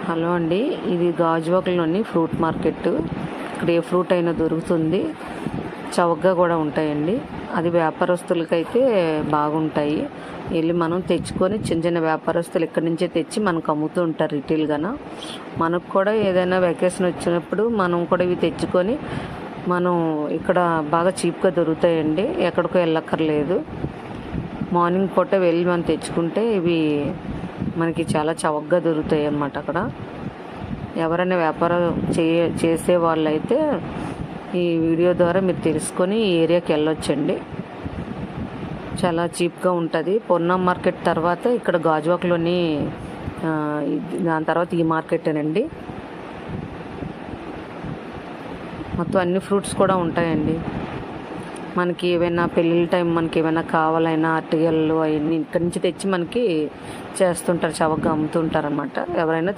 Hello అండి, ఇది గాజువాకలోని fruit market. ఇక్కడ ఏ ఫ్రూట్ అయినా దొరుకుతుంది, చవకగా కూడా ఉంటాయండి. అది వ్యాపారస్తులకైతే బాగుంటాయి. వెళ్ళి మనం తెచ్చుకొని చిన్న చిన్న వ్యాపారస్తులు ఇక్కడి నుంచే తెచ్చి మనకు అమ్ముతూ ఉంటారు రిటైల్గాన. మనకు కూడా ఏదైనా వెకేషన్ వచ్చినప్పుడు మనం కూడా ఇవి తెచ్చుకొని మనం ఇక్కడ బాగా చీప్గా దొరుకుతాయండి. ఎక్కడికో వెళ్ళక్కర్లేదు. మార్నింగ్ పూట వెళ్ళి మనం తెచ్చుకుంటే ఇవి మనకి చాలా చవకగా దొరుకుతాయి అన్నమాట. అక్కడ ఎవరైనా వ్యాపారం చేసే వాళ్ళైతే ఈ వీడియో ద్వారా మీరు తెలుసుకొని ఈ ఏరియాకి వెళ్ళొచ్చండి. చాలా చీప్గా ఉంటుంది. పొన్నం మార్కెట్ తర్వాత ఇక్కడ గాజువాకలోని దాని తర్వాత ఈ మార్కెటేనండి. మొత్తం అన్ని ఫ్రూట్స్ కూడా ఉంటాయండి. మనకి ఏమైనా పెళ్ళిళ్ళ టైం మనకి ఏమైనా కావాలైనా అరటిగెళ్ళు అవన్నీ ఇక్కడి నుంచి తెచ్చి మనకి చేస్తుంటారు, చవకగా అమ్ముతుంటారు అన్నమాట. ఎవరైనా